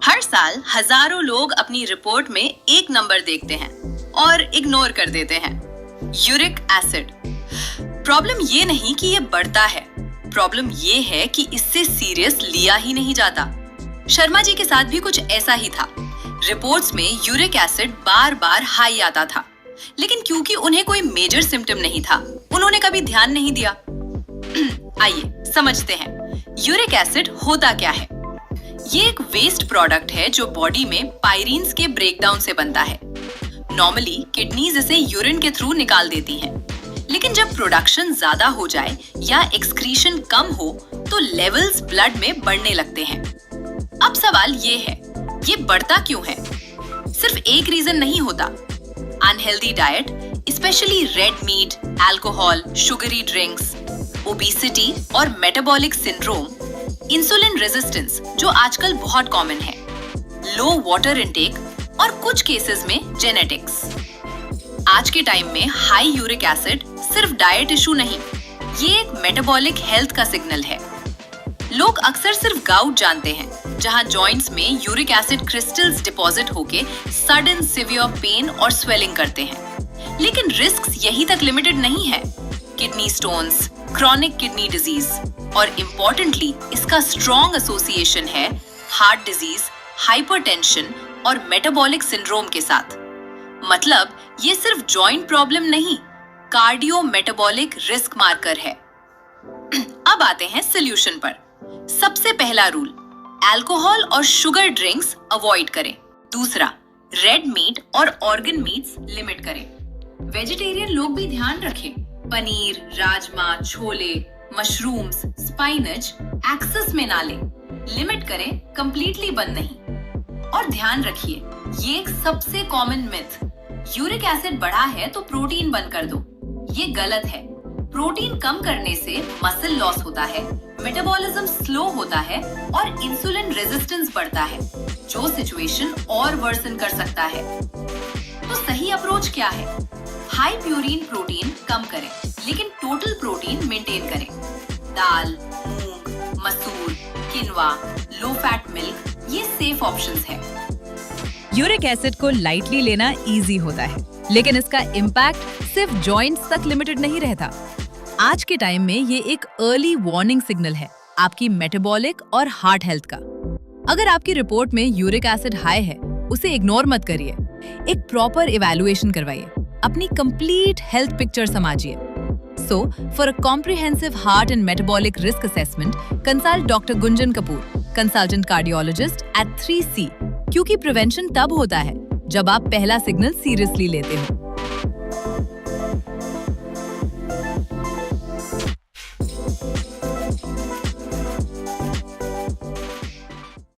हर साल हजारों लोग अपनी रिपोर्ट में एक नंबर देखते हैं और इग्नोर कर देते हैं, यूरिक एसिड। प्रॉब्लम ये नहीं कि ये बढ़ता है, प्रॉब्लम ये है कि इससे सीरियस लिया ही नहीं जाता। शर्मा जी के साथ भी कुछ ऐसा ही था। रिपोर्ट्स में यूरिक एसिड बार बार हाई आता था, लेकिन क्योंकि उन्हें कोई मेजर सिम्टम नहीं था, उन्होंने कभी ध्यान नहीं दिया। आइए समझते हैं, यूरिक एसिड होता क्या है। ये एक वेस्ट प्रोडक्ट है जो बॉडी में पायरीन्स के ब्रेकडाउन से बनता है। नॉर्मली किडनीज इसे यूरिन के थ्रू निकाल देती हैं, लेकिन जब प्रोडक्शन ज्यादा हो जाए या एक्सक्रीशन कम हो तो लेवल्स ब्लड में बढ़ने लगते हैं। अब सवाल ये है, ये बढ़ता क्यों है? सिर्फ एक रीजन नहीं होता। Unhealthy diet, specially red meat, alcohol, sugary drinks, obesity और मेटाबॉलिक सिंड्रोम, इंसुलिन रेजिस्टेंस जो आजकल बहुत कॉमन है, लो वाटर इनटेक और कुछ केसेस में जेनेटिक्स। आज के टाइम में हाई यूरिक एसिड सिर्फ डाइट इशू नहीं, ये एक मेटाबॉलिक हेल्थ का सिग्नल है। लोग अक्सर सिर्फ गाउट जानते हैं, जहां जॉइंट्स में यूरिक एसिड क्रिस्टल्स डिपॉजिट होके सडन सिवियर पेन और स्वेलिंग करते हैं। लेकिन रिस्क्स यहीं तक लिमिटेड नहीं है। Kidney stones, chronic kidney disease और इम्पोर्टेंटली इसका स्ट्रॉन्ग एसोसिएशन है हार्ट डिजीज, हाइपरटेंशन और मेटाबॉलिक सिंड्रोम के साथ। मतलब ये सिर्फ जॉइंट प्रॉब्लम नहीं, कार्डियो मेटाबॉलिक रिस्क मार्कर है। अब आते हैं सॉल्यूशन पर। सबसे पहला रूल, अल्कोहल और शुगर ड्रिंक्स अवॉइड करें। दूसरा, रेड मीट और ऑर्गन मीट्स लिमिट करें। वेजिटेरियन लोग भी ध्यान रखें, paneer, rajma, chole, mushrooms, spinach excess में ना लें। लिमिट करें, कंप्लीटली बंद नहीं। और ध्यान रखिए, ये एक सबसे कॉमन मिथ, यूरिक एसिड बढ़ा है तो प्रोटीन बंद कर दो। ये गलत है। प्रोटीन कम करने से मसल लॉस होता है, मेटाबॉलिज्म स्लो होता है और इंसुलिन रेजिस्टेंस बढ़ता है, जो सिचुएशन और वर्सन कर सकता है। तो सही अप्रोच क्या है? हाई प्यूरिन प्रोटीन कम करें, लेकिन टोटल प्रोटीन मेंटेन करें। दाल, मूंग, मसूर, किनवा, लो फैट मिल्क, ये सेफ ऑप्शंस हैं। यूरिक एसिड को लाइटली लेना इजी होता है, लेकिन इसका इम्पैक्ट सिर्फ जॉइंट्स तक लिमिटेड नहीं रहता। आज के टाइम में ये एक अर्ली वार्निंग सिग्नल है आपकी मेटाबॉलिक और हार्ट हेल्थ का। अगर आपकी रिपोर्ट में यूरिक एसिड हाई है, उसे इग्नोर मत करिए। एक प्रॉपर इवैल्यूएशन करवाइए, अपनी कंप्लीट हेल्थ पिक्चर समझिए। So, for a comprehensive heart and metabolic risk assessment, consult Dr. Gunjan Kapoor, consultant cardiologist at 3C, क्योंकि प्रिवेंशन तब होता है जब आप पहला सिग्नल सीरियसली लेते हो।